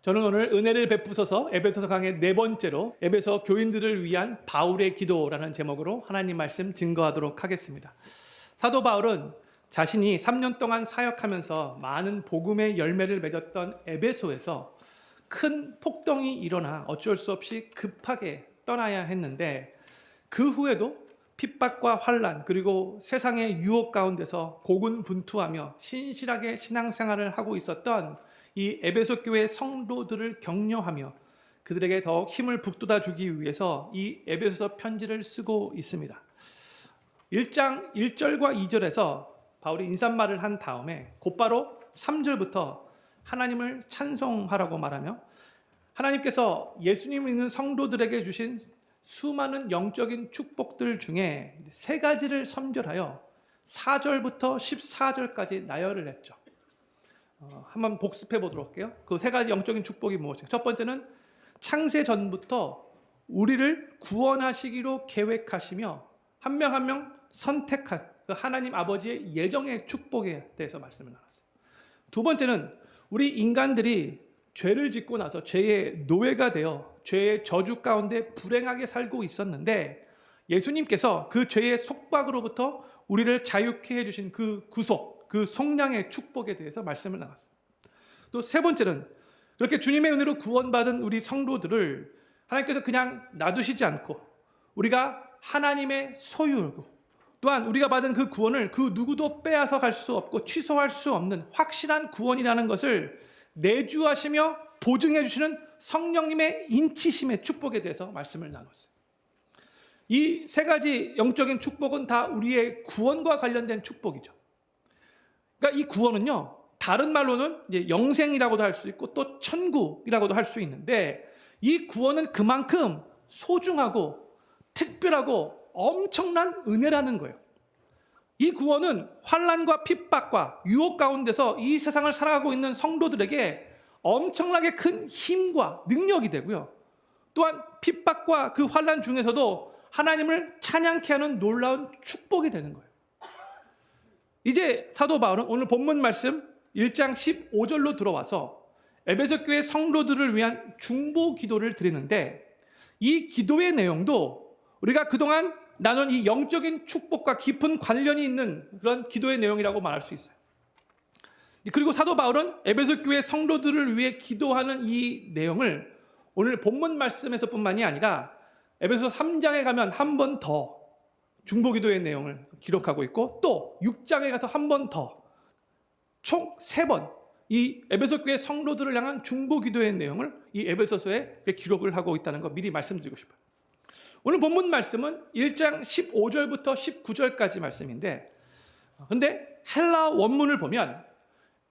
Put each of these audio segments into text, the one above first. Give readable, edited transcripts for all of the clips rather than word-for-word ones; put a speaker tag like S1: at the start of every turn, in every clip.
S1: 저는 오늘 은혜를 베푸소서 에베소서 강의 네 번째로 에베소 교인들을 위한 바울의 기도라는 제목으로 하나님 말씀 증거하도록 하겠습니다. 사도 바울은 자신이 3년 동안 사역하면서 많은 복음의 열매를 맺었던 에베소에서 큰 폭동이 일어나 어쩔 수 없이 급하게 떠나야 했는데, 그 후에도 핍박과 환난 그리고 세상의 유혹 가운데서 고군분투하며 신실하게 신앙생활을 하고 있었던 이 에베소 교회 성도들을 격려하며 그들에게 더욱 힘을 북돋아 주기 위해서 이 에베소서 편지를 쓰고 있습니다. 1장 1절과 2절에서 바울이 인사말을 한 다음에 곧바로 3절부터 하나님을 찬송하라고 말하며 하나님께서 예수님을 믿는 성도들에게 주신 수많은 영적인 축복들 중에 세 가지를 선별하여 4절부터 14절까지 나열을 했죠. 한번 복습해 보도록 할게요. 그 세 가지 영적인 축복이 무엇이에요? 첫 번째는 창세 전부터 우리를 구원하시기로 계획하시며 한 명 한 명 선택한 그 하나님 아버지의 예정의 축복에 대해서 말씀을 나눴어요. 두 번째는 우리 인간들이 죄를 짓고 나서 죄의 노예가 되어 죄의 저주 가운데 불행하게 살고 있었는데, 예수님께서 그 죄의 속박으로부터 우리를 자유케 해주신 그 구속, 그 속량의 축복에 대해서 말씀을 나눴어요. 또 세 번째는 그렇게 주님의 은혜로 구원받은 우리 성도들을 하나님께서 그냥 놔두시지 않고 우리가 하나님의 소유고, 또한 우리가 받은 그 구원을 그 누구도 빼앗아 갈 수 없고 취소할 수 없는 확실한 구원이라는 것을 내주하시며 보증해 주시는 성령님의 인치심의 축복에 대해서 말씀을 나눴어요. 이 세 가지 영적인 축복은 다 우리의 구원과 관련된 축복이죠. 그러니까 이 구원은요, 다른 말로는 이제 영생이라고도 할 수 있고 또 천국이라고도 할 수 있는데, 이 구원은 그만큼 소중하고 특별하고 엄청난 은혜라는 거예요. 이 구원은 환난과 핍박과 유혹 가운데서 이 세상을 살아가고 있는 성도들에게 엄청나게 큰 힘과 능력이 되고요, 또한 핍박과 그 환난 중에서도 하나님을 찬양케 하는 놀라운 축복이 되는 거예요. 이제 사도 바울은 오늘 본문 말씀 1장 15절로 들어와서 에베소 교회 성도들을 위한 중보 기도를 드리는데, 이 기도의 내용도 우리가 그동안 나눈 이 영적인 축복과 깊은 관련이 있는 그런 기도의 내용이라고 말할 수 있어요. 그리고 사도 바울은 에베소 교회 성도들을 위해 기도하는 이 내용을 오늘 본문 말씀에서뿐만이 아니라 에베소 3장에 가면 한 번 더 중보기도의 내용을 기록하고 있고, 또 6장에 가서 한 번 더, 총 3번 이 에베소 교회 성도들을 향한 중보기도의 내용을 이 에베소서에 기록을 하고 있다는 거 미리 말씀드리고 싶어요. 오늘 본문 말씀은 1장 15절부터 19절까지 말씀인데, 근데 헬라 원문을 보면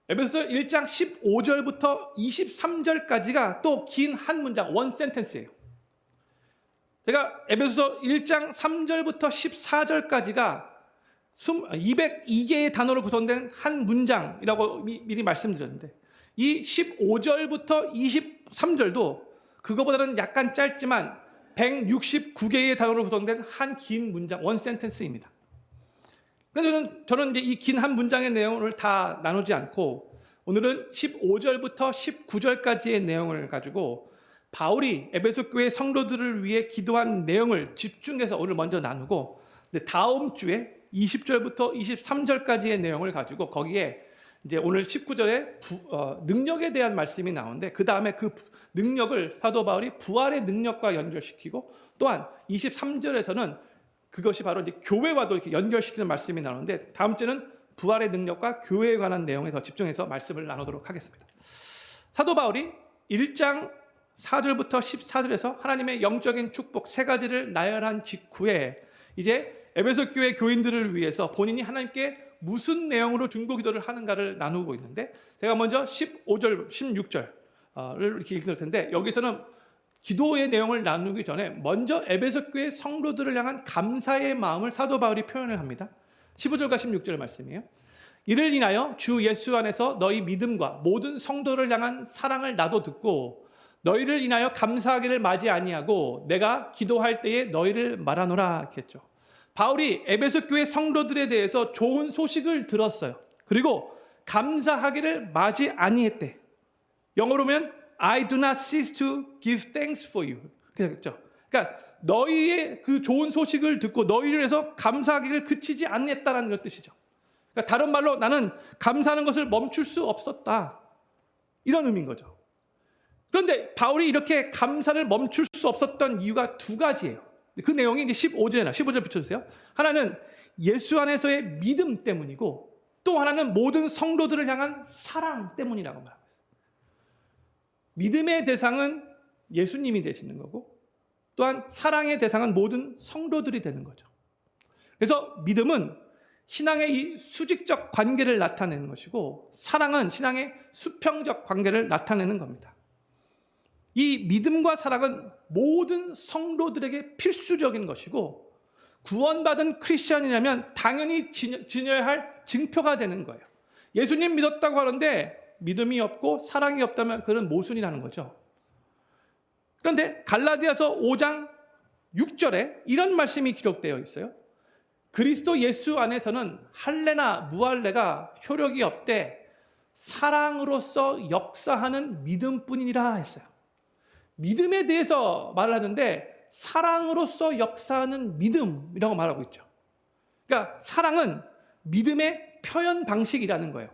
S1: 에베소서 1장 15절부터 23절까지가 또 긴 한 문장, 원 센텐스예요. 제가 에베소서 1장 3절부터 14절까지가 202개의 단어로 구성된 한 문장이라고 미리 말씀드렸는데, 이 15절부터 23절도 그거보다는 약간 짧지만 169개의 단어로 구성된 한 긴 문장, 원 센텐스입니다. 그래서 저는 이제 이 긴 한 문장의 내용을 다 나누지 않고 오늘은 15절부터 19절까지의 내용을 가지고 바울이 에베소 교회 성도들을 위해 기도한 내용을 집중해서 오늘 먼저 나누고, 다음 주에 20절부터 23절까지의 내용을 가지고 거기에 이제 오늘 19절에 능력에 대한 말씀이 나오는데, 그 다음에 그 능력을 사도 바울이 부활의 능력과 연결시키고, 또한 23절에서는 그것이 바로 이제 교회와도 이렇게 연결시키는 말씀이 나오는데, 다음 주는 부활의 능력과 교회에 관한 내용에 더 집중해서 말씀을 나누도록 하겠습니다. 사도 바울이 1장 4절부터 14절에서 하나님의 영적인 축복 세 가지를 나열한 직후에 이제 에베소 교회 교인들을 위해서 본인이 하나님께 무슨 내용으로 중보기도를 하는가를 나누고 있는데, 제가 먼저 15절, 16절을 이렇게 읽을 텐데, 여기서는 기도의 내용을 나누기 전에 먼저 에베소 교회 성도들을 향한 감사의 마음을 사도 바울이 표현을 합니다. 15절과 16절 말씀이에요. 이를 인하여 주 예수 안에서 너희 믿음과 모든 성도를 향한 사랑을 나도 듣고 너희를 인하여 감사하기를 마지 아니하고 내가 기도할 때에 너희를 말하노라 이렇게 했죠. 바울이 에베소 교회 성도들에 대해서 좋은 소식을 들었어요. 그리고 감사하기를 마지 아니했대. 영어로 보면 I do not cease to give thanks for you. 그렇죠. 그러니까 너희의 그 좋은 소식을 듣고 너희를 해서 감사하기를 그치지 않겠다라는 것 뜻이죠. 그러니까 다른 말로 나는 감사하는 것을 멈출 수 없었다. 이런 의미인 거죠. 그런데 바울이 이렇게 감사를 멈출 수 없었던 이유가 두 가지예요. 그 내용이 이제 15절 붙여주세요. 하나는 예수 안에서의 믿음 때문이고 또 하나는 모든 성도들을 향한 사랑 때문이라고 말하고 있어요. 믿음의 대상은 예수님이 되시는 거고 또한 사랑의 대상은 모든 성도들이 되는 거죠. 그래서 믿음은 신앙의 이 수직적 관계를 나타내는 것이고 사랑은 신앙의 수평적 관계를 나타내는 겁니다. 이 믿음과 사랑은 모든 성도들에게 필수적인 것이고 구원받은 크리스천이라면 당연히 지녀야 할 증표가 되는 거예요. 예수님 믿었다고 하는데 믿음이 없고 사랑이 없다면 그건 모순이라는 거죠. 그런데 갈라디아서 5장 6절에 이런 말씀이 기록되어 있어요. 그리스도 예수 안에서는 할례나 무할례가 효력이 없되 사랑으로서 역사하는 믿음뿐이니라 했어요. 믿음에 대해서 말을 하는데 사랑으로서 역사하는 믿음이라고 말하고 있죠. 그러니까 사랑은 믿음의 표현 방식이라는 거예요.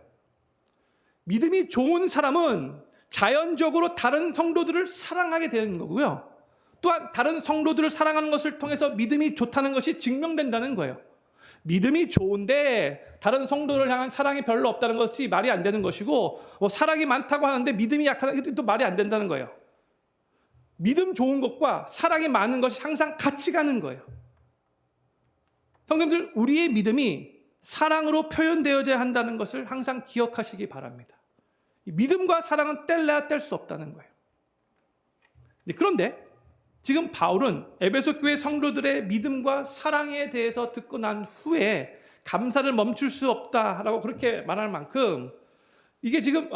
S1: 믿음이 좋은 사람은 자연적으로 다른 성도들을 사랑하게 되는 거고요. 또한 다른 성도들을 사랑하는 것을 통해서 믿음이 좋다는 것이 증명된다는 거예요. 믿음이 좋은데 다른 성도를 향한 사랑이 별로 없다는 것이 말이 안 되는 것이고 사랑이 많다고 하는데 믿음이 약하다는 것도 말이 안 된다는 거예요. 믿음 좋은 것과 사랑이 많은 것이 항상 같이 가는 거예요. 성도님들, 우리의 믿음이 사랑으로 표현되어야 한다는 것을 항상 기억하시기 바랍니다. 믿음과 사랑은 뗄래야 뗄 수 없다는 거예요. 그런데 지금 바울은 에베소 교회 성도들의 믿음과 사랑에 대해서 듣고 난 후에 감사를 멈출 수 없다라고 그렇게 말할 만큼 이게 지금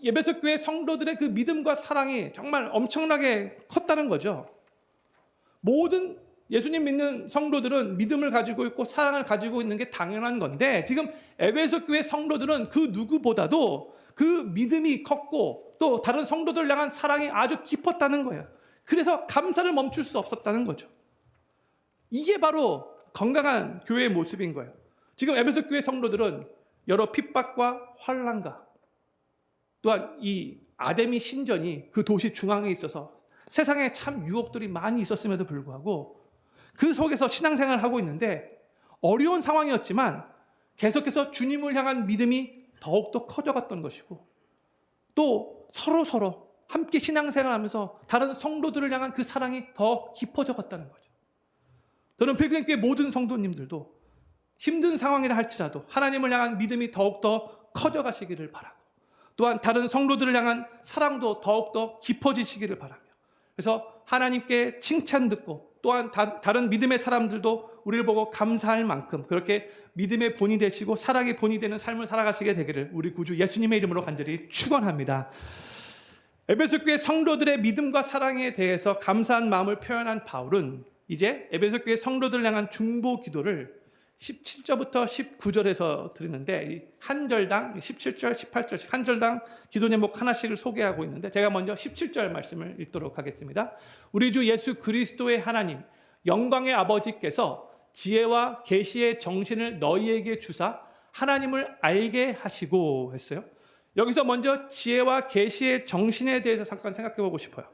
S1: 에베소 교회 성도들의 그 믿음과 사랑이 정말 엄청나게 컸다는 거죠. 모든 예수님 믿는 성도들은 믿음을 가지고 있고 사랑을 가지고 있는 게 당연한 건데 지금 에베소 교회 성도들은 그 누구보다도 그 믿음이 컸고 또 다른 성도들 향한 사랑이 아주 깊었다는 거예요. 그래서 감사를 멈출 수 없었다는 거죠. 이게 바로 건강한 교회의 모습인 거예요. 지금 에베소 교회 성도들은 여러 핍박과 환난과 또한 이 아데미 신전이 그 도시 중앙에 있어서 세상에 참 유혹들이 많이 있었음에도 불구하고 그 속에서 신앙생활을 하고 있는데 어려운 상황이었지만 계속해서 주님을 향한 믿음이 더욱더 커져갔던 것이고 또 서로 함께 신앙생활하면서 다른 성도들을 향한 그 사랑이 더 깊어져 갔다는 거죠. 저는 필그림교회 모든 성도님들도 힘든 상황이라 할지라도 하나님을 향한 믿음이 더욱더 커져가시기를 바라고 또한 다른 성도들을 향한 사랑도 더욱더 깊어지시기를 바라며 그래서 하나님께 칭찬 듣고 또한 다른 믿음의 사람들도 우리를 보고 감사할 만큼 그렇게 믿음의 본이 되시고 사랑의 본이 되는 삶을 살아가시게 되기를 우리 구주 예수님의 이름으로 간절히 축원합니다. 에베소 교회 성도들의 믿음과 사랑에 대해서 감사한 마음을 표현한 바울은 이제 에베소 교회 성도들을 향한 중보 기도를 17절부터 19절에서 드리는데 한 절당 17절, 18절씩 한 절당 기도 제목 하나씩을 소개하고 있는데 제가 먼저 17절 말씀을 읽도록 하겠습니다. 우리 주 예수 그리스도의 하나님 영광의 아버지께서 지혜와 계시의 정신을 너희에게 주사 하나님을 알게 하시고 했어요. 여기서 먼저 지혜와 계시의 정신에 대해서 잠깐 생각해 보고 싶어요.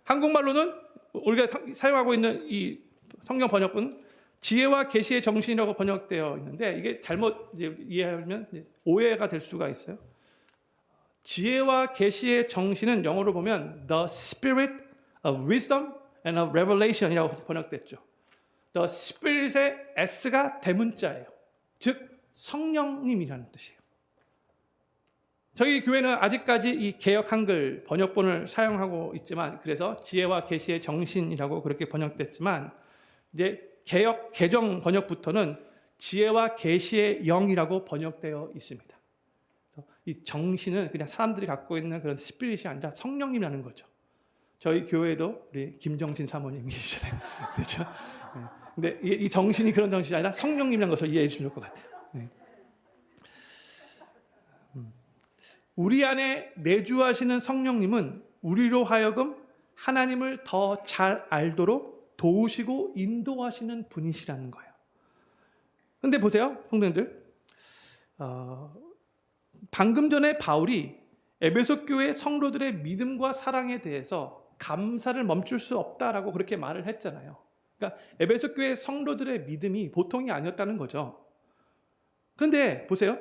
S1: 한국말로는 우리가 사용하고 있는 이 성경 번역은 지혜와 계시의 정신이라고 번역되어 있는데 이게 잘못 이해하면 오해가 될 수가 있어요. 지혜와 계시의 정신은 영어로 보면 The Spirit of Wisdom and of Revelation이라고 번역됐죠. The Spirit의 S가 대문자예요. 즉 성령님이라는 뜻이에요. 저희 교회는 아직까지 이 개역 한글 번역본을 사용하고 있지만 그래서 지혜와 계시의 정신이라고 그렇게 번역됐지만 이제 개역 개정 번역부터는 지혜와 계시의 영이라고 번역되어 있습니다. 이 정신은 그냥 사람들이 갖고 있는 그런 스피릿이 아니라 성령님이라는 거죠. 저희 교회도 우리 김정신 사모님 계시잖아요. 그렇죠? 근데 이 정신이 그런 정신이 아니라 성령님이라는 것을 이해해 주시면 좋을 것 같아요. 네. 우리 안에 내주하시는 성령님은 우리로 하여금 하나님을 더 잘 알도록 도우시고 인도하시는 분이시라는 거예요. 근데 보세요, 성도님들. 방금 전에 바울이 에베소 교회 성도들의 믿음과 사랑에 대해서 감사를 멈출 수 없다라고 그렇게 말을 했잖아요. 그러니까 에베소 교회 성도들의 믿음이 보통이 아니었다는 거죠. 그런데 보세요.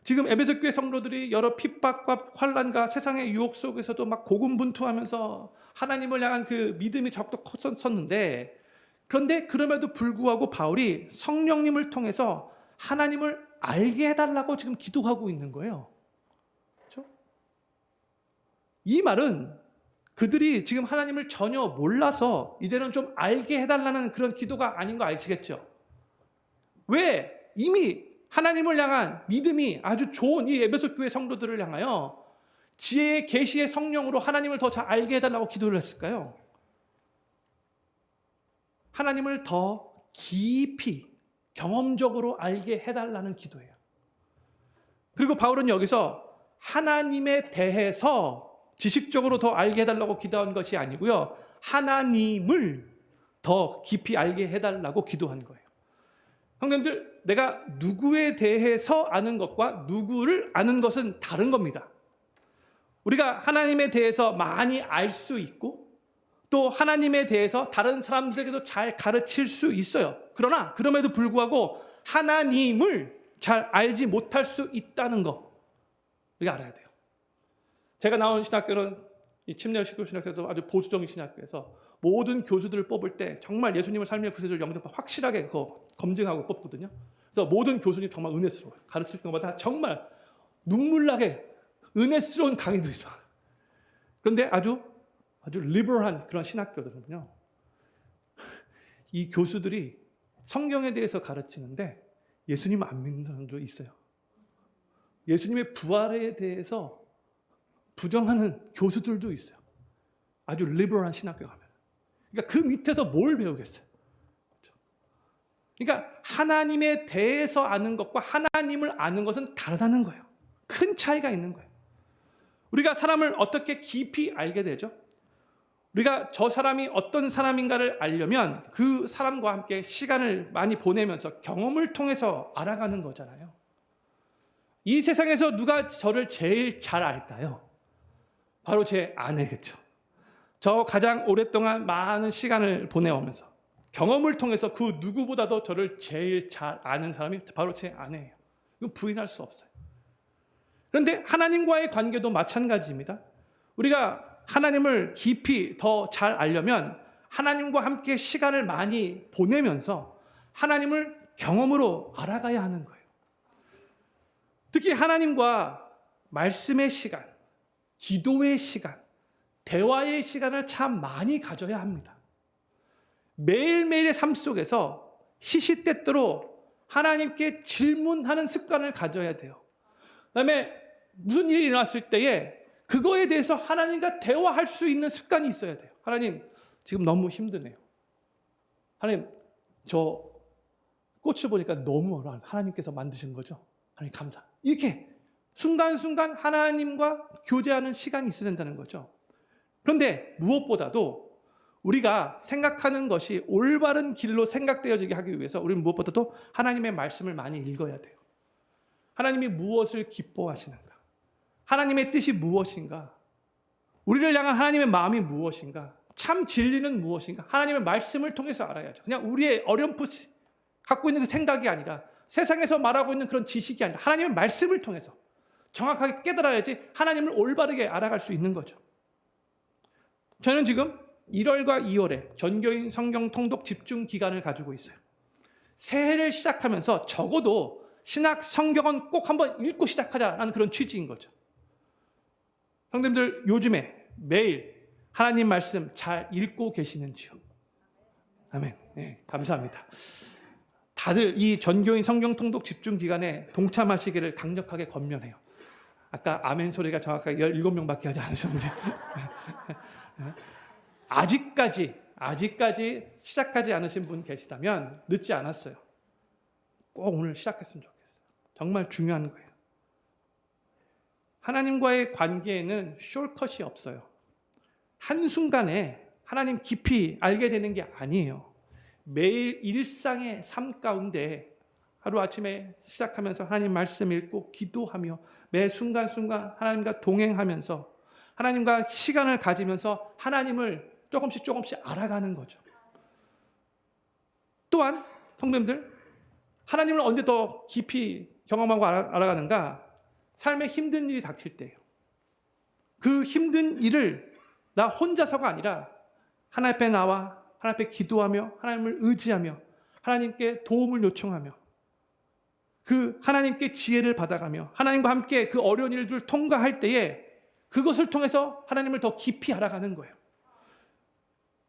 S1: 지금 에베소 교회 성도들이 여러 핍박과 환난과 세상의 유혹 속에서도 막 고군분투하면서 하나님을 향한 그 믿음이 적도 컸었는데, 그런데 그럼에도 불구하고 바울이 성령님을 통해서 하나님을 알게 해달라고 지금 기도하고 있는 거예요. 그렇죠? 이 말은 그들이 지금 하나님을 전혀 몰라서 이제는 좀 알게 해달라는 그런 기도가 아닌 거 아시겠죠? 왜? 이미 하나님을 향한 믿음이 아주 좋은 이 에베소 교회 성도들을 향하여 지혜의 계시의 성령으로 하나님을 더 잘 알게 해달라고 기도를 했을까요? 하나님을 더 깊이 경험적으로 알게 해달라는 기도예요. 그리고 바울은 여기서 하나님에 대해서 지식적으로 더 알게 해달라고 기도한 것이 아니고요, 하나님을 더 깊이 알게 해달라고 기도한 거예요. 형님들, 내가 누구에 대해서 아는 것과 누구를 아는 것은 다른 겁니다. 우리가 하나님에 대해서 많이 알 수 있고 또 하나님에 대해서 다른 사람들에게도 잘 가르칠 수 있어요. 그러나 그럼에도 불구하고 하나님을 잘 알지 못할 수 있다는 거 우리가 알아야 돼요. 제가 나온 신학교는 이 침례식교 신학교에서 아주 보수적인 신학교에서 모든 교수들을 뽑을 때 정말 예수님을 삶의 구세주를 영접한 확실하게 검증하고 뽑거든요. 그래서 모든 교수님 정말 은혜스러워요. 가르칠 때마다 정말 눈물나게 은혜스러운 강의도 있어요. 그런데 아주 리버럴한 그런 신학교들은요, 이 교수들이 성경에 대해서 가르치는데 예수님 안 믿는 사람도 있어요. 예수님의 부활에 대해서 부정하는 교수들도 있어요. 아주 리버럴한 신학교 가면. 그러니까 그 밑에서 뭘 배우겠어요? 그러니까 하나님에 대해서 아는 것과 하나님을 아는 것은 다르다는 거예요. 큰 차이가 있는 거예요. 우리가 사람을 어떻게 깊이 알게 되죠? 우리가 저 사람이 어떤 사람인가를 알려면 그 사람과 함께 시간을 많이 보내면서 경험을 통해서 알아가는 거잖아요. 이 세상에서 누가 저를 제일 잘 알까요? 바로 제 아내겠죠. 저 가장 오랫동안 많은 시간을 보내오면서 경험을 통해서 그 누구보다도 저를 제일 잘 아는 사람이 바로 제 아내예요. 이건 부인할 수 없어요. 그런데 하나님과의 관계도 마찬가지입니다. 우리가 하나님을 깊이 더 잘 알려면 하나님과 함께 시간을 많이 보내면서 하나님을 경험으로 알아가야 하는 거예요. 특히 하나님과 말씀의 시간, 기도의 시간, 대화의 시간을 참 많이 가져야 합니다. 매일매일의 삶 속에서 시시때때로 하나님께 질문하는 습관을 가져야 돼요. 그다음에 무슨 일이 일어났을 때에 그거에 대해서 하나님과 대화할 수 있는 습관이 있어야 돼요. 하나님, 지금 너무 힘드네요. 하나님, 저 꽃을 보니까 너무 어려워요. 하나님께서 만드신 거죠? 하나님 감사. 이렇게 순간순간 하나님과 교제하는 시간이 있어야 된다는 거죠. 그런데 무엇보다도 우리가 생각하는 것이 올바른 길로 생각되어지게 하기 위해서 우리는 무엇보다도 하나님의 말씀을 많이 읽어야 돼요. 하나님이 무엇을 기뻐하시는가? 하나님의 뜻이 무엇인가? 우리를 향한 하나님의 마음이 무엇인가? 참 진리는 무엇인가? 하나님의 말씀을 통해서 알아야죠. 그냥 우리의 어렴풋이 갖고 있는 그 생각이 아니라 세상에서 말하고 있는 그런 지식이 아니라 하나님의 말씀을 통해서 정확하게 깨달아야지 하나님을 올바르게 알아갈 수 있는 거죠. 저는 지금 1월과 2월에 전교인 성경 통독 집중 기간을 가지고 있어요. 새해를 시작하면서 적어도 신학 성경은 꼭 한번 읽고 시작하자라는 그런 취지인 거죠. 형님들, 요즘에 매일 하나님 말씀 잘 읽고 계시는지요? 아멘. 네, 감사합니다. 다들 이 전교인 성경 통독 집중 기간에 동참하시기를 강력하게 권면해요. 아까 아멘 소리가 정확하게 17명밖에 하지 않으셨는데 아직까지 시작하지 않으신 분 계시다면 늦지 않았어요. 꼭 오늘 시작했으면 좋겠어요. 정말 중요한 거예요. 하나님과의 관계에는 숏컷이 없어요. 한순간에 하나님 깊이 알게 되는 게 아니에요. 매일 일상의 삶 가운데 하루아침에 시작하면서 하나님 말씀 읽고 기도하며 매 순간순간 하나님과 동행하면서 하나님과 시간을 가지면서 하나님을 조금씩 알아가는 거죠. 또한 성도님들, 하나님을 언제 더 깊이 경험하고 알아가는가? 삶에 힘든 일이 닥칠 때예요. 그 힘든 일을 나 혼자서가 아니라 하나님 앞에 나와 하나님 앞에 기도하며 하나님을 의지하며 하나님께 도움을 요청하며 그 하나님께 지혜를 받아가며 하나님과 함께 그 어려운 일들을 통과할 때에 그것을 통해서 하나님을 더 깊이 알아가는 거예요.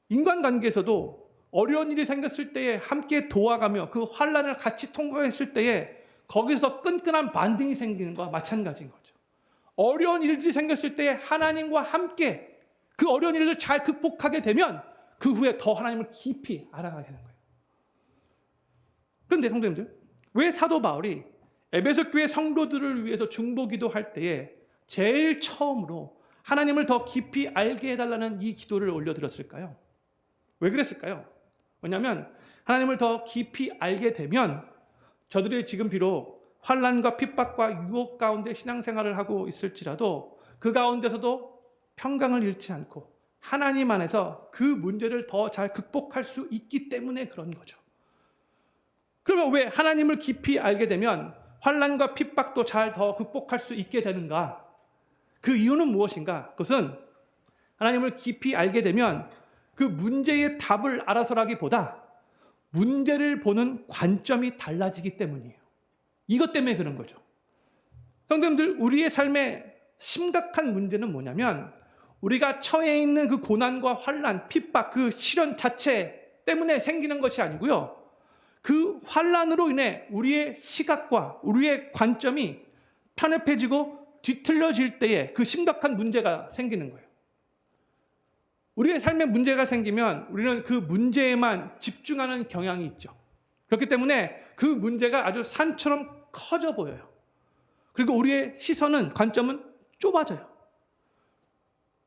S1: 인간관계에서도 어려운 일이 생겼을 때에 함께 도와가며 그 환난을 같이 통과했을 때에 거기서 끈끈한 반등이 생기는 것과 마찬가지인 거죠. 어려운 일들이 생겼을 때에 하나님과 함께 그 어려운 일을 잘 극복하게 되면 그 후에 더 하나님을 깊이 알아가게 되는 거예요. 그런데 성도님들, 왜 사도 바울이 에베소 교회 성도들을 위해서 중보기도할 때에 제일 처음으로 하나님을 더 깊이 알게 해달라는 이 기도를 올려드렸을까요? 왜 그랬을까요? 왜냐하면 하나님을 더 깊이 알게 되면 저들이 지금 비록 환난과 핍박과 유혹 가운데 신앙생활을 하고 있을지라도 그 가운데서도 평강을 잃지 않고 하나님 안에서 그 문제를 더 잘 극복할 수 있기 때문에 그런 거죠. 그러면 왜 하나님을 깊이 알게 되면 환난과 핍박도 잘 더 극복할 수 있게 되는가? 그 이유는 무엇인가? 그것은 하나님을 깊이 알게 되면 그 문제의 답을 알아서라기보다 문제를 보는 관점이 달라지기 때문이에요. 이것 때문에 그런 거죠. 성도님들, 우리의 삶에 심각한 문제는 뭐냐면 우리가 처해 있는 그 고난과 환난, 핍박, 그 시련 자체 때문에 생기는 것이 아니고요. 그 환난으로 인해 우리의 시각과 우리의 관점이 편협해지고 뒤틀려질 때에 그 심각한 문제가 생기는 거예요. 우리의 삶에 문제가 생기면 우리는 그 문제에만 집중하는 경향이 있죠. 그렇기 때문에 그 문제가 아주 산처럼 커져 보여요. 그리고 우리의 시선은, 관점은 좁아져요.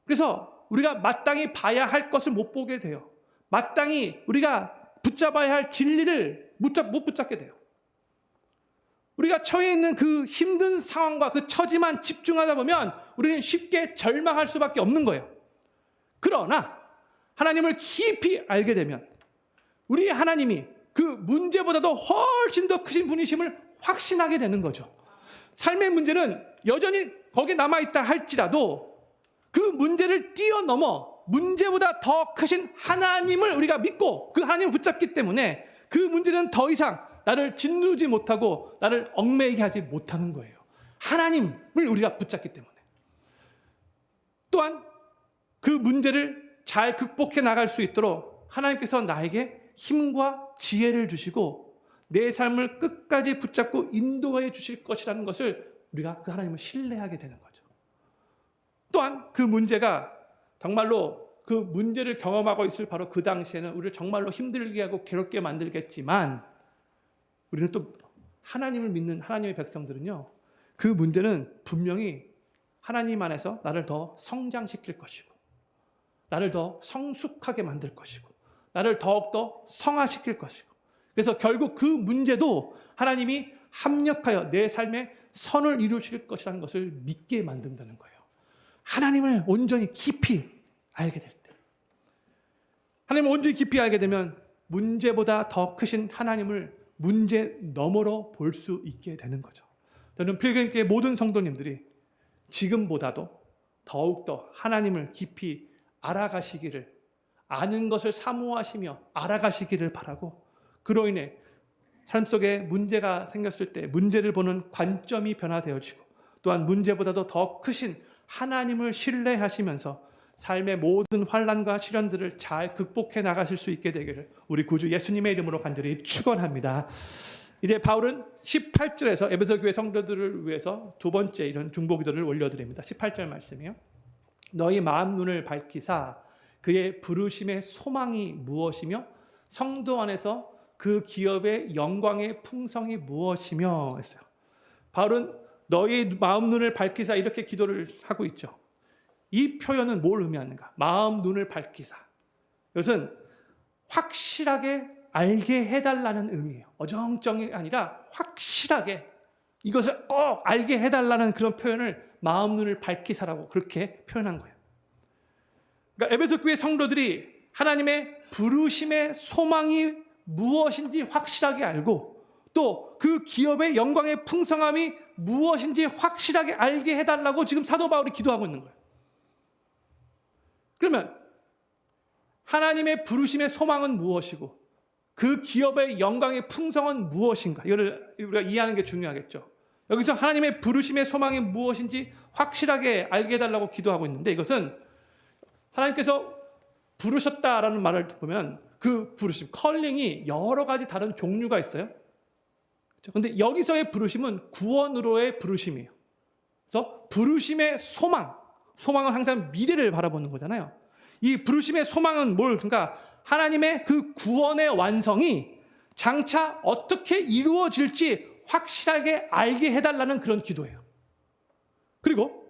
S1: 그래서 우리가 마땅히 봐야 할 것을 못 보게 돼요. 마땅히 우리가 붙잡아야 할 진리를 못 붙잡게 돼요. 우리가 처해 있는 그 힘든 상황과 그 처지만 집중하다 보면 우리는 쉽게 절망할 수밖에 없는 거예요. 그러나 하나님을 깊이 알게 되면 우리 하나님이 그 문제보다도 훨씬 더 크신 분이심을 확신하게 되는 거죠. 삶의 문제는 여전히 거기에 남아있다 할지라도 그 문제를 뛰어넘어 문제보다 더 크신 하나님을 우리가 믿고 그 하나님을 붙잡기 때문에 그 문제는 더 이상 나를 짓누르지 못하고 나를 얽매이게 하지 못하는 거예요. 하나님을 우리가 붙잡기 때문에. 또한 그 문제를 잘 극복해 나갈 수 있도록 하나님께서 나에게 힘과 지혜를 주시고 내 삶을 끝까지 붙잡고 인도해 주실 것이라는 것을 우리가 그 하나님을 신뢰하게 되는 거죠. 또한 그 문제가 정말로 그 문제를 경험하고 있을 바로 그 당시에는 우리를 정말로 힘들게 하고 괴롭게 만들겠지만 우리는 또 하나님을 믿는 하나님의 백성들은요, 그 문제는 분명히 하나님 안에서 나를 더 성장시킬 것이고 나를 더 성숙하게 만들 것이고 나를 더욱더 성화시킬 것이고 그래서 결국 그 문제도 하나님이 합력하여 내 삶에 선을 이루실 것이라는 것을 믿게 만든다는 거예요. 하나님을 온전히 깊이 알게 될 때, 하나님을 온전히 깊이 알게 되면 문제보다 더 크신 하나님을 문제 너머로 볼 수 있게 되는 거죠. 저는 필그림교회 모든 성도님들이 지금보다도 더욱더 하나님을 깊이 알아가시기를, 아는 것을 사모하시며 알아가시기를 바라고, 그로 인해 삶 속에 문제가 생겼을 때 문제를 보는 관점이 변화되어지고 또한 문제보다도 더 크신 하나님을 신뢰하시면서 삶의 모든 환난과 시련들을 잘 극복해 나가실 수 있게 되기를 우리 구주 예수님의 이름으로 간절히 축원합니다. 이제 바울은 18절에서 에베소 교회 성도들을 위해서 두 번째 이런 중보기도를 올려드립니다. 18절 말씀이요. 너희 마음 눈을 밝히사 그의 부르심의 소망이 무엇이며 성도 안에서 그 기업의 영광의 풍성이 무엇이며 했어요. 바울은 너희 마음 눈을 밝히사 이렇게 기도를 하고 있죠. 이 표현은 뭘 의미하는가? 마음 눈을 밝히사. 이것은 확실하게 알게 해달라는 의미예요. 어정쩡이 아니라 확실하게 이것을 꼭 알게 해달라는 그런 표현을 마음 눈을 밝히사라고 그렇게 표현한 거예요. 그러니까 에베소 교회 성도들이 하나님의 부르심의 소망이 무엇인지 확실하게 알고 또 그 기업의 영광의 풍성함이 무엇인지 확실하게 알게 해달라고 지금 사도 바울이 기도하고 있는 거예요. 그러면 하나님의 부르심의 소망은 무엇이고 그 기업의 영광의 풍성은 무엇인가? 이거를 우리가 이해하는 게 중요하겠죠. 여기서 하나님의 부르심의 소망이 무엇인지 확실하게 알게 해달라고 기도하고 있는데 이것은 하나님께서 부르셨다라는 말을 보면 그 부르심, 컬링이 여러 가지 다른 종류가 있어요. 그런데 여기서의 부르심은 구원으로의 부르심이에요. 그래서 부르심의 소망은 항상 미래를 바라보는 거잖아요. 이 부르심의 소망은 그러니까 하나님의 그 구원의 완성이 장차 어떻게 이루어질지 확실하게 알게 해달라는 그런 기도예요. 그리고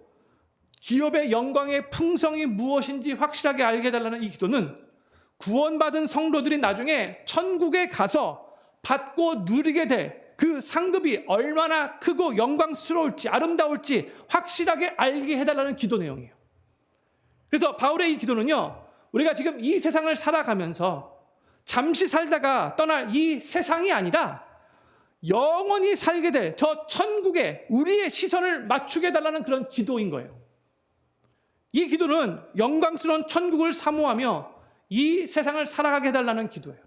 S1: 기업의 영광의 풍성이 무엇인지 확실하게 알게 해달라는 이 기도는 구원받은 성도들이 나중에 천국에 가서 받고 누리게 될 그 상급이 얼마나 크고 영광스러울지 아름다울지 확실하게 알게 해달라는 기도 내용이에요. 그래서 바울의 이 기도는요, 우리가 지금 이 세상을 살아가면서 잠시 살다가 떠날 이 세상이 아니라 영원히 살게 될 저 천국에 우리의 시선을 맞추게 해달라는 그런 기도인 거예요. 이 기도는 영광스러운 천국을 사모하며 이 세상을 살아가게 해달라는 기도예요.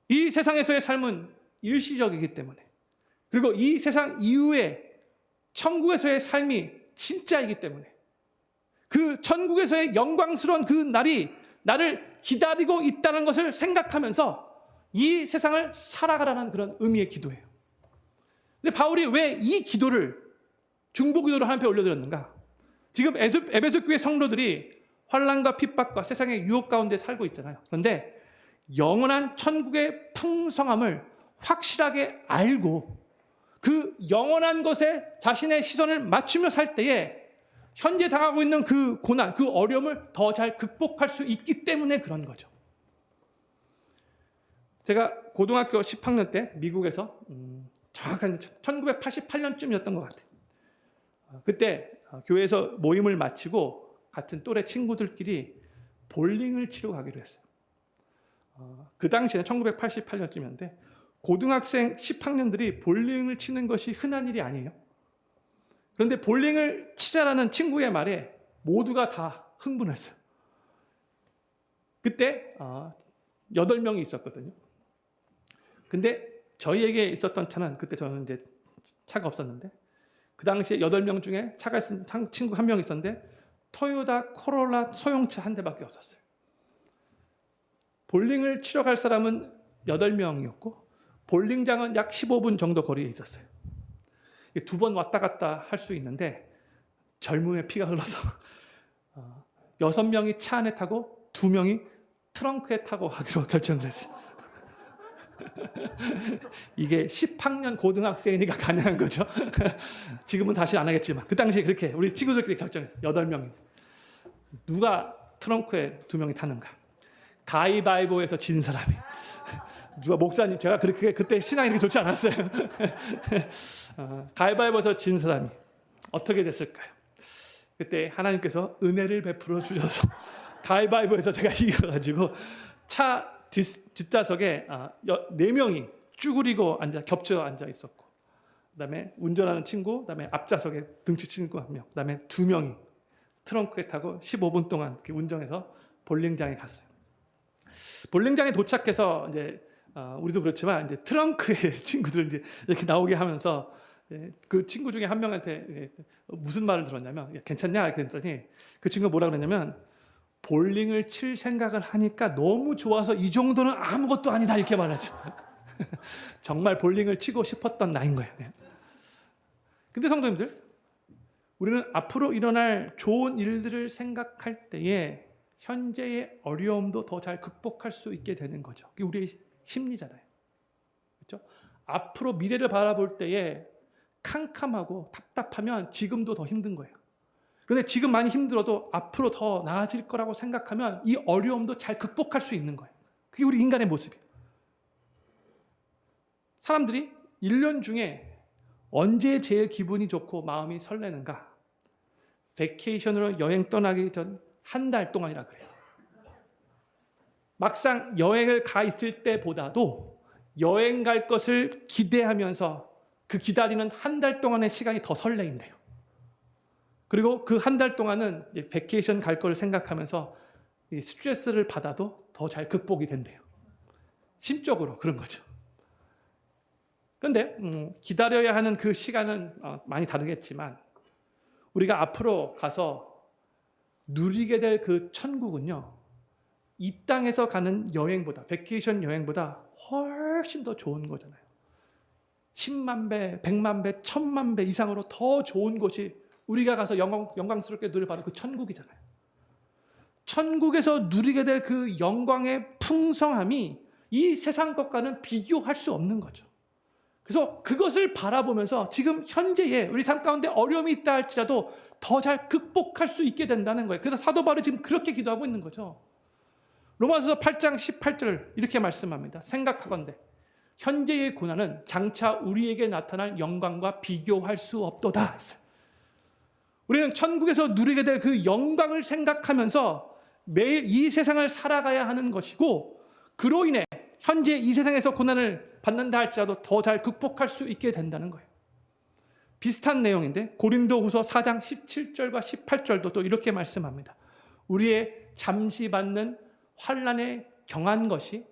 S1: 이 세상에서의 삶은 일시적이기 때문에, 그리고 이 세상 이후에 천국에서의 삶이 진짜이기 때문에 그 천국에서의 영광스러운 그 날이 나를 기다리고 있다는 것을 생각하면서 이 세상을 살아가라는 그런 의미의 기도예요. 근데 바울이 왜 이 기도를 중보기도로 하나님 앞에 올려드렸는가? 지금 에베소 교회 성도들이 환난과 핍박과 세상의 유혹 가운데 살고 있잖아요. 그런데 영원한 천국의 풍성함을 확실하게 알고 그 영원한 것에 자신의 시선을 맞추며 살 때에 현재 당하고 있는 그 고난, 그 어려움을 더 잘 극복할 수 있기 때문에 그런 거죠. 제가 고등학교 10학년 때 미국에서 정확한 1988년쯤이었던 것 같아요. 그때 교회에서 모임을 마치고 같은 또래 친구들끼리 볼링을 치러 가기로 했어요. 그 당시에는 1988년쯤이었는데 고등학생 10학년들이 볼링을 치는 것이 흔한 일이 아니에요. 그런데 볼링을 치자라는 친구의 말에 모두가 다 흥분했어요. 그때 8명이 있었거든요. 근데 저희에게 있었던 차는, 그때 저는 이제 차가 없었는데 그 당시에 8명 중에 차가 있는 친구 1명 있었는데 토요타 코롤라 소형차 한 대밖에 없었어요. 볼링을 치러 갈 사람은 8명이었고 볼링장은 약 15분 정도 거리에 있었어요. 2번 왔다 갔다 할 수 있는데 젊음의 피가 흘러서 6명이 차 안에 타고 2명이 트렁크에 타고 가기로 결정을 했어요. 이게 10학년 고등학생이니까 가능한 거죠. 지금은 다시 안 하겠지만 그 당시에 그렇게 우리 친구들끼리 결정했어요. 8명이. 누가 트렁크에 2명이 타는가? 가위바위보에서 진 사람이. 누가 목사님, 제가 그렇게 그때 신앙이 이렇게 좋지 않았어요. 가위바위보에서 진 사람이 어떻게 됐을까요? 그때 하나님께서 은혜를 베풀어 주셔서 가위바위보에서 제가 이겨가지고 차 뒷좌석에 4명이 쭈그리고 겹쳐 앉아 있었고, 그다음에 운전하는 친구, 그다음에 앞좌석에 등치 친구 1명, 그다음에 2명이 트렁크에 타고 15분 동안 이렇게 운전해서 볼링장에 갔어요. 볼링장에 도착해서 이제 우리도 그렇지만 이제 트렁크에 친구들 이렇게 나오게 하면서 그 친구 중에 한 명한테 무슨 말을 들었냐면, 괜찮냐 그랬더니 그 친구가 뭐라 그랬냐면, 볼링을 칠 생각을 하니까 너무 좋아서 이 정도는 아무것도 아니다 이렇게 말하죠. 정말 볼링을 치고 싶었던 나인 거예요. 근데 성도님들, 우리는 앞으로 일어날 좋은 일들을 생각할 때에 현재의 어려움도 더 잘 극복할 수 있게 되는 거죠. 그게 우리의 심리잖아요. 그렇죠? 앞으로 미래를 바라볼 때에 캄캄하고 답답하면 지금도 더 힘든 거예요. 그런데 지금 많이 힘들어도 앞으로 더 나아질 거라고 생각하면 이 어려움도 잘 극복할 수 있는 거예요. 그게 우리 인간의 모습이에요. 사람들이 1년 중에 언제 제일 기분이 좋고 마음이 설레는가? 베케이션으로 여행 떠나기 전 한 달 동안이라 그래요. 막상 여행을 가 있을 때보다도 여행 갈 것을 기대하면서 그 기다리는 한 달 동안의 시간이 더 설레인대요. 그리고 그 한 달 동안은 베케이션 갈 걸 생각하면서 스트레스를 받아도 더 잘 극복이 된대요. 심적으로 그런 거죠. 그런데 기다려야 하는 그 시간은 많이 다르겠지만 우리가 앞으로 가서 누리게 될 그 천국은요, 이 땅에서 가는 여행보다, 베케이션 여행보다 훨씬 더 좋은 거잖아요. 10만 배, 100만 배, 1000만 배 이상으로 더 좋은 곳이 우리가 가서 영광스럽게 누릴 바로 그 천국이잖아요. 천국에서 누리게 될 그 영광의 풍성함이 이 세상 것과는 비교할 수 없는 거죠. 그래서 그것을 바라보면서 지금 현재의 우리 삶 가운데 어려움이 있다 할지라도 더 잘 극복할 수 있게 된다는 거예요. 그래서 사도 바울이 지금 그렇게 기도하고 있는 거죠. 로마서 8장 18절 이렇게 말씀합니다. 생각하건대 현재의 고난은 장차 우리에게 나타날 영광과 비교할 수 없도다 했어요. 우리는 천국에서 누리게 될 그 영광을 생각하면서 매일 이 세상을 살아가야 하는 것이고, 그로 인해 현재 이 세상에서 고난을 받는다 할지라도 더 잘 극복할 수 있게 된다는 거예요. 비슷한 내용인데 고린도후서 4장 17절과 18절도 또 이렇게 말씀합니다. 우리의 잠시 받는 환난에 경한 것이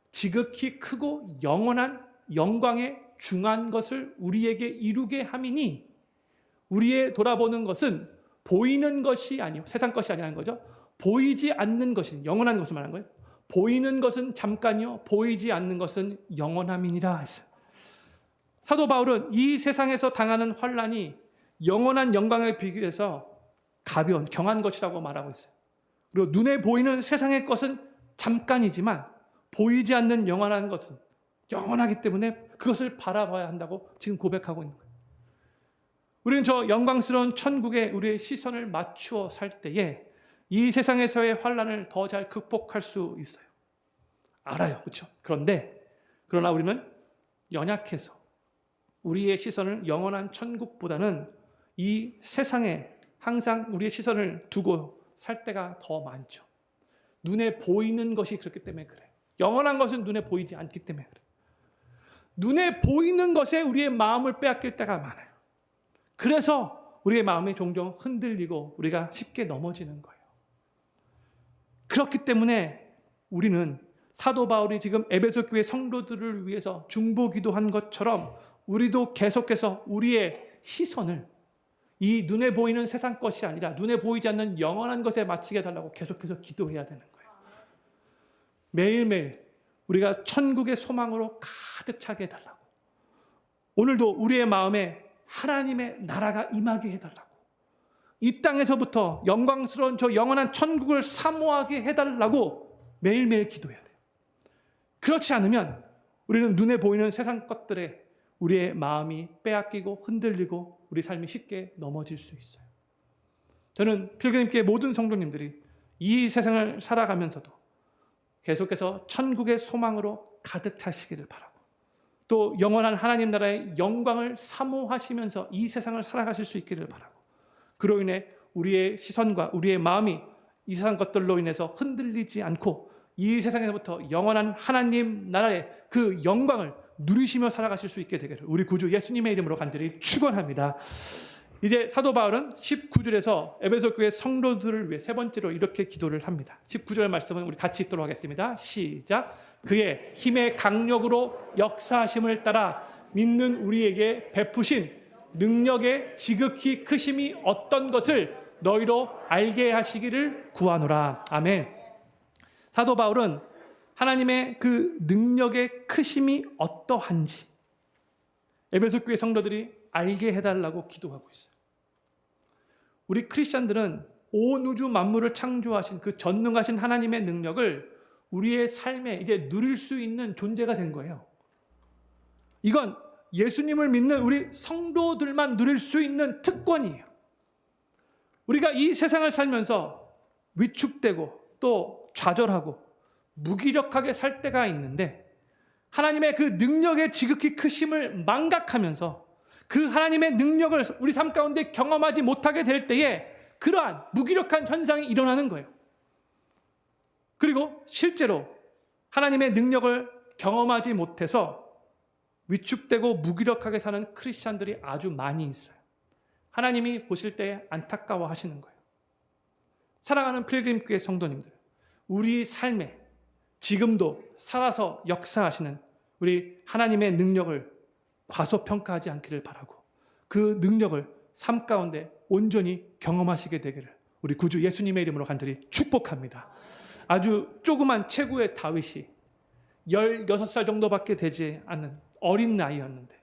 S1: 지극히 크고 영원한 영광에 중한 것을 우리에게 이루게 함이니 우리의 돌아보는 것은 보이는 것이 아니요, 세상 것이 아니라는 거죠. 보이지 않는 것이 영원한 것을 말하는 거예요. 보이는 것은 잠깐이요, 보이지 않는 것은 영원함이니라 했어요. 사도 바울은 이 세상에서 당하는 환난이 영원한 영광에 비교해서 가벼운 경한 것이라고 말하고 있어요. 그리고 눈에 보이는 세상의 것은 잠깐이지만 보이지 않는 영원한 것은 영원하기 때문에 그것을 바라봐야 한다고 지금 고백하고 있는 거예요. 우리는 저 영광스러운 천국에 우리의 시선을 맞추어 살 때에 이 세상에서의 환난을 더 잘 극복할 수 있어요. 알아요. 그렇죠? 그러나 우리는 연약해서 우리의 시선을 영원한 천국보다는 이 세상에 항상 우리의 시선을 두고 살 때가 더 많죠. 눈에 보이는 것이 그렇기 때문에 그래요. 영원한 것은 눈에 보이지 않기 때문에 그래요. 눈에 보이는 것에 우리의 마음을 빼앗길 때가 많아요. 그래서 우리의 마음이 종종 흔들리고 우리가 쉽게 넘어지는 거예요. 그렇기 때문에 우리는 사도 바울이 지금 에베소 교회 성도들을 위해서 중보기도한 것처럼 우리도 계속해서 우리의 시선을 이 눈에 보이는 세상 것이 아니라 눈에 보이지 않는 영원한 것에 맞추게 해달라고 계속해서 기도해야 되는 거예요. 매일매일 우리가 천국의 소망으로 가득 차게 해달라고, 오늘도 우리의 마음에 하나님의 나라가 임하게 해달라고, 이 땅에서부터 영광스러운 저 영원한 천국을 사모하게 해달라고 매일매일 기도해야 돼요. 그렇지 않으면 우리는 눈에 보이는 세상 것들에 우리의 마음이 빼앗기고 흔들리고 우리 삶이 쉽게 넘어질 수 있어요. 저는 필그림교회 모든 성도님들이 이 세상을 살아가면서도 계속해서 천국의 소망으로 가득 차시기를 바라고, 또 영원한 하나님 나라의 영광을 사모하시면서 이 세상을 살아가실 수 있기를 바라고, 그로 인해 우리의 시선과 우리의 마음이 이 세상 것들로 인해서 흔들리지 않고 이 세상에서부터 영원한 하나님 나라의 그 영광을 누리시며 살아가실 수 있게 되기를 우리 구주 예수님의 이름으로 간절히 축원합니다. 이제 사도 바울은 19절에서 에베소 교회 성도들을 위해 세 번째로 이렇게 기도를 합니다. 19절 말씀은 우리 같이 읽도록 하겠습니다. 시작. 그의 힘의 강력으로 역사하심을 따라 믿는 우리에게 베푸신 능력의 지극히 크심이 어떤 것을 너희로 알게 하시기를 구하노라. 아멘. 사도 바울은 하나님의 그 능력의 크심이 어떠한지 에베소 교회 성도들이 알게 해달라고 기도하고 있어요. 우리 크리스천들은 온 우주 만물을 창조하신 그 전능하신 하나님의 능력을 우리의 삶에 이제 누릴 수 있는 존재가 된 거예요. 이건 예수님을 믿는 우리 성도들만 누릴 수 있는 특권이에요. 우리가 이 세상을 살면서 위축되고 또 좌절하고 무기력하게 살 때가 있는데 하나님의 그 능력의 지극히 크심을 망각하면서 그 하나님의 능력을 우리 삶 가운데 경험하지 못하게 될 때에 그러한 무기력한 현상이 일어나는 거예요. 그리고 실제로 하나님의 능력을 경험하지 못해서 위축되고 무기력하게 사는 크리스찬들이 아주 많이 있어요. 하나님이 보실 때 안타까워 하시는 거예요. 사랑하는 필그림교회 성도님들, 우리 삶에 지금도 살아서 역사하시는 우리 하나님의 능력을 과소평가하지 않기를 바라고 그 능력을 삶 가운데 온전히 경험하시게 되기를 우리 구주 예수님의 이름으로 간절히 축복합니다. 아주 조그만 체구의 다윗이 16살 정도밖에 되지 않는 어린 나이였는데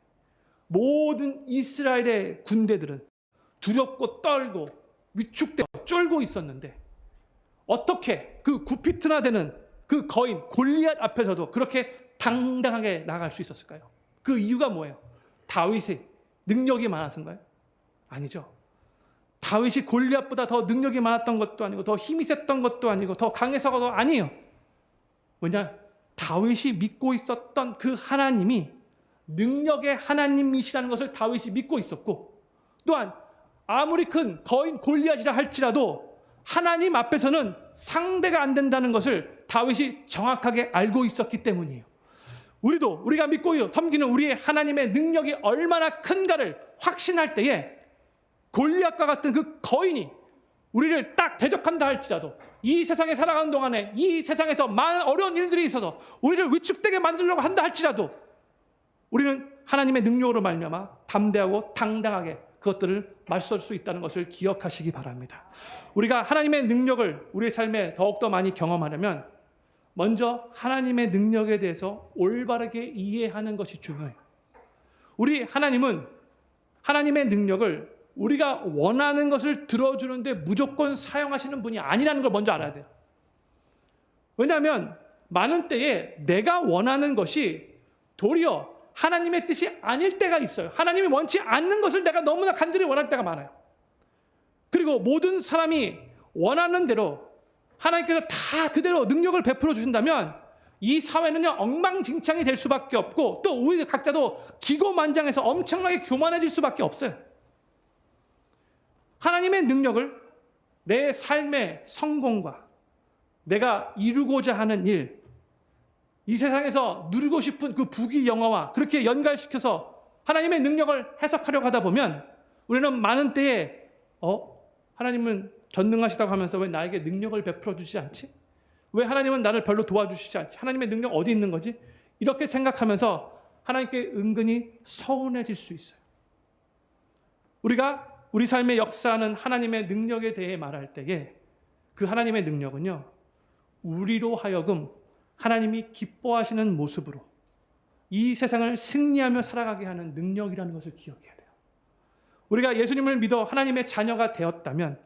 S1: 모든 이스라엘의 군대들은 두렵고 떨고 위축되고 쫄고 있었는데 어떻게 그 9피트나 되는 그 거인 골리앗 앞에서도 그렇게 당당하게 나갈 수 있었을까요? 그 이유가 뭐예요? 다윗이 능력이 많았은가요? 아니죠. 다윗이 골리앗보다 더 능력이 많았던 것도 아니고 더 힘이 셌던 것도 아니고 더 강해서도 아니에요. 왜냐? 다윗이 믿고 있었던 그 하나님이 능력의 하나님이시라는 것을 다윗이 믿고 있었고 또한 아무리 큰 거인 골리앗이라 할지라도 하나님 앞에서는 상대가 안 된다는 것을 다윗이 정확하게 알고 있었기 때문이에요. 우리가 믿고 섬기는 우리의 하나님의 능력이 얼마나 큰가를 확신할 때에 골리앗과 같은 그 거인이 우리를 딱 대적한다 할지라도 이 세상에 살아가는 동안에 이 세상에서 많은 어려운 일들이 있어서 우리를 위축되게 만들려고 한다 할지라도 우리는 하나님의 능력으로 말미암아 담대하고 당당하게 그것들을 맞설 수 있다는 것을 기억하시기 바랍니다. 우리가 하나님의 능력을 우리의 삶에 더욱더 많이 경험하려면 먼저 하나님의 능력에 대해서 올바르게 이해하는 것이 중요해요. 우리 하나님은 하나님의 능력을 우리가 원하는 것을 들어주는데 무조건 사용하시는 분이 아니라는 걸 먼저 알아야 돼요. 왜냐하면 많은 때에 내가 원하는 것이 도리어 하나님의 뜻이 아닐 때가 있어요. 하나님이 원치 않는 것을 내가 너무나 간절히 원할 때가 많아요. 그리고 모든 사람이 원하는 대로 하나님께서 다 그대로 능력을 베풀어 주신다면 이 사회는요 엉망진창이 될 수밖에 없고 또 우리 각자도 기고만장해서 엄청나게 교만해질 수밖에 없어요. 하나님의 능력을 내 삶의 성공과 내가 이루고자 하는 일, 이 세상에서 누리고 싶은 그 부귀 영화와 그렇게 연결시켜서 하나님의 능력을 해석하려고 하다 보면 우리는 많은 때에 하나님은 전능하시다고 하면서 왜 나에게 능력을 베풀어 주시지 않지? 왜 하나님은 나를 별로 도와주시지 않지? 하나님의 능력 어디 있는 거지? 이렇게 생각하면서 하나님께 은근히 서운해질 수 있어요. 우리가 우리 삶에 역사하는 하나님의 능력에 대해 말할 때에 그 하나님의 능력은요 우리로 하여금 하나님이 기뻐하시는 모습으로 이 세상을 승리하며 살아가게 하는 능력이라는 것을 기억해야 돼요. 우리가 예수님을 믿어 하나님의 자녀가 되었다면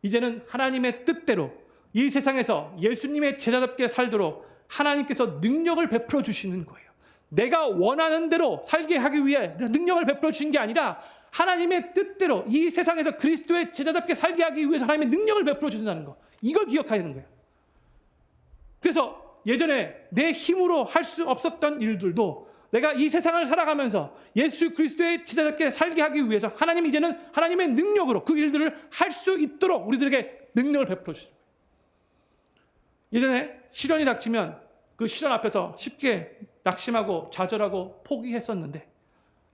S1: 이제는 하나님의 뜻대로 이 세상에서 예수님의 제자답게 살도록 하나님께서 능력을 베풀어 주시는 거예요. 내가 원하는 대로 살게 하기 위해 능력을 베풀어 주신 게 아니라 하나님의 뜻대로 이 세상에서 그리스도의 제자답게 살게 하기 위해서 하나님의 능력을 베풀어 주신다는 거. 이걸 기억해야 되는 거예요. 그래서 예전에 내 힘으로 할 수 없었던 일들도 내가 이 세상을 살아가면서 예수 그리스도의 제자답게 살게 하기 위해서 하나님이 이제는 하나님의 능력으로 그 일들을 할 수 있도록 우리들에게 능력을 베풀어 주시는 거예요. 예전에 시련이 닥치면 그 시련 앞에서 쉽게 낙심하고 좌절하고 포기했었는데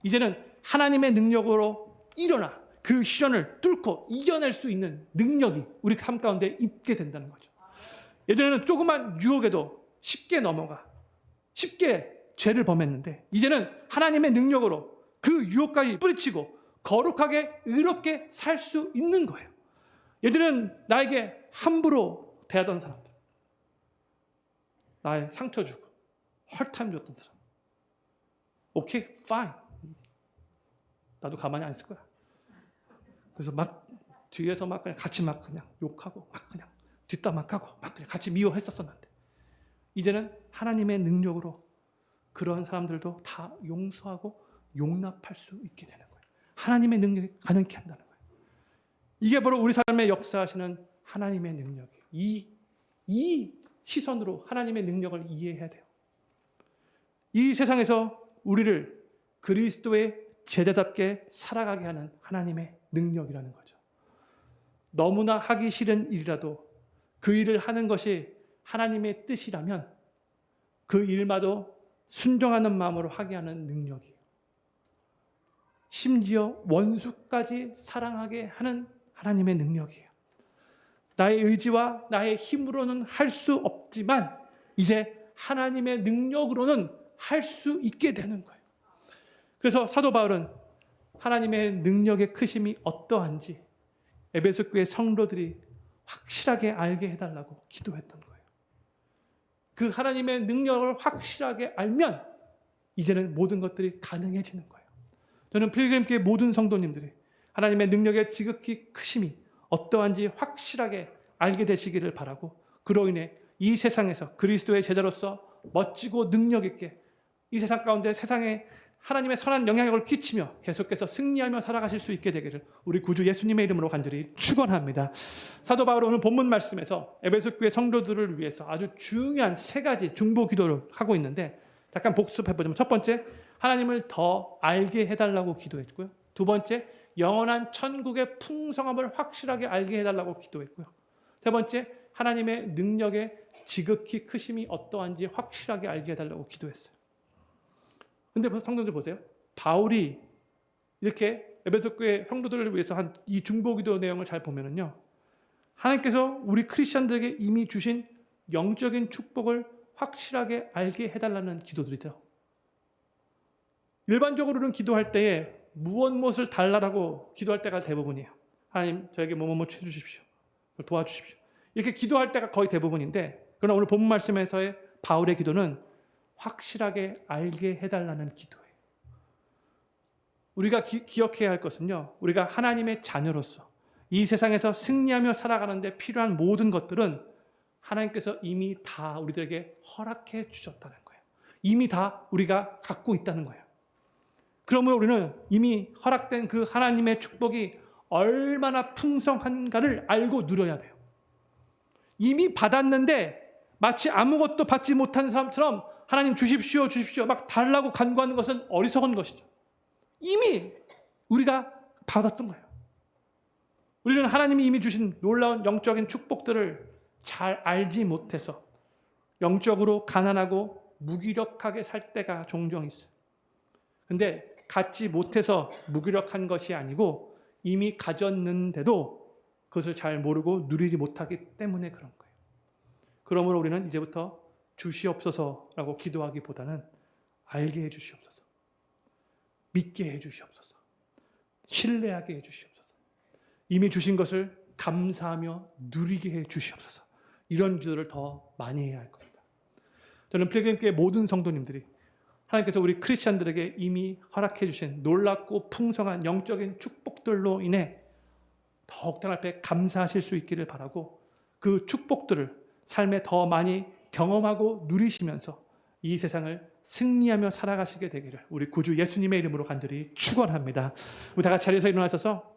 S1: 이제는 하나님의 능력으로 일어나 그 시련을 뚫고 이겨낼 수 있는 능력이 우리 삶 가운데 있게 된다는 거죠. 예전에는 조그만 유혹에도 쉽게 넘어가 쉽게 죄를 범했는데 이제는 하나님의 능력으로 그 유혹까지 뿌리치고 거룩하게 의롭게 살 수 있는 거예요. 예전에는 나에게 함부로 대하던 사람들, 나의 상처 주고 헐탐 줬던 사람, 오케이, fine, 나도 가만히 안 있을 거야. 그래서 막 뒤에서 막 그냥 같이 막 그냥 욕하고 막 그냥 뒷담화하고 막 그냥 같이 미워했었었는데 이제는 하나님의 능력으로 그런 사람들도 다 용서하고 용납할 수 있게 되는 거예요. 하나님의 능력이 가능케 한다는 거예요. 이게 바로 우리 삶에 역사하시는 하나님의 능력이에요. 이 시선으로 하나님의 능력을 이해해야 돼요. 이 세상에서 우리를 그리스도의 제자답게 살아가게 하는 하나님의 능력이라는 거죠. 너무나 하기 싫은 일이라도 그 일을 하는 것이 하나님의 뜻이라면 그 일마도 순종하는 마음으로 하게 하는 능력이에요. 심지어 원수까지 사랑하게 하는 하나님의 능력이에요. 나의 의지와 나의 힘으로는 할 수 없지만 이제 하나님의 능력으로는 할 수 있게 되는 거예요. 그래서 사도 바울은 하나님의 능력의 크심이 어떠한지 에베소 교회 성도들이 확실하게 알게 해달라고 기도했던 거예요. 그 하나님의 능력을 확실하게 알면 이제는 모든 것들이 가능해지는 거예요. 저는 필그림교회 모든 성도님들이 하나님의 능력의 지극히 크심이 어떠한지 확실하게 알게 되시기를 바라고, 그로 인해 이 세상에서 그리스도의 제자로서 멋지고 능력 있게 이 세상 가운데 세상에 하나님의 선한 영향력을 끼치며 계속해서 승리하며 살아가실 수 있게 되기를 우리 구주 예수님의 이름으로 간절히 축원합니다. 사도 바울은 오늘 본문 말씀에서 에베소 교회 성도들을 위해서 아주 중요한 3가지 중보 기도를 하고 있는데, 잠깐 복습해보자면, 첫 번째, 하나님을 더 알게 해달라고 기도했고요. 두 번째, 영원한 천국의 풍성함을 확실하게 알게 해달라고 기도했고요. 세 번째, 하나님의 능력의 지극히 크심이 어떠한지 확실하게 알게 해달라고 기도했어요. 근데 성도들 보세요. 바울이 이렇게 에베소 교회 성도들을 위해서 한 이 중보기도 내용을 잘 보면은요, 하나님께서 우리 크리스천들에게 이미 주신 영적인 축복을 확실하게 알게 해달라는 기도들이죠. 일반적으로는 기도할 때에 무엇을 달라고 기도할 때가 대부분이에요. 하나님, 저에게 뭐뭐뭐 해주십시오, 도와주십시오, 이렇게 기도할 때가 거의 대부분인데, 그러나 오늘 본문 말씀에서의 바울의 기도는 확실하게 알게 해달라는 기도예요. 우리가 기억해야 할 것은요, 우리가 하나님의 자녀로서 이 세상에서 승리하며 살아가는데 필요한 모든 것들은 하나님께서 이미 다 우리들에게 허락해 주셨다는 거예요. 이미 다 우리가 갖고 있다는 거예요. 그러면 우리는 이미 허락된 그 하나님의 축복이 얼마나 풍성한가를 알고 누려야 돼요. 이미 받았는데 마치 아무것도 받지 못한 사람처럼 하나님 주십시오, 주십시오 막 달라고 간구하는 것은 어리석은 것이죠. 이미 우리가 받았던 거예요. 우리는 하나님이 이미 주신 놀라운 영적인 축복들을 잘 알지 못해서 영적으로 가난하고 무기력하게 살 때가 종종 있어요. 근데 갖지 못해서 무기력한 것이 아니고 이미 가졌는데도 그것을 잘 모르고 누리지 못하기 때문에 그런 거예요. 그러므로 우리는 이제부터 주시옵소서라고 기도하기보다는 알게 해주시옵소서, 믿게 해주시옵소서, 신뢰하게 해주시옵소서, 이미 주신 것을 감사하며 누리게 해주시옵소서, 이런 기도를 더 많이 해야 할 겁니다. 저는 필그림교회 모든 성도님들이 하나님께서 우리 크리스천들에게 이미 허락해 주신 놀랍고 풍성한 영적인 축복들로 인해 더욱더 앞에 감사하실 수 있기를 바라고, 그 축복들을 삶에 더 많이 경험하고 누리시면서 이 세상을 승리하며 살아가시게 되기를 우리 구주 예수님의 이름으로 간절히 축원합니다. 우리 다 같이 자리에서 일어나셔서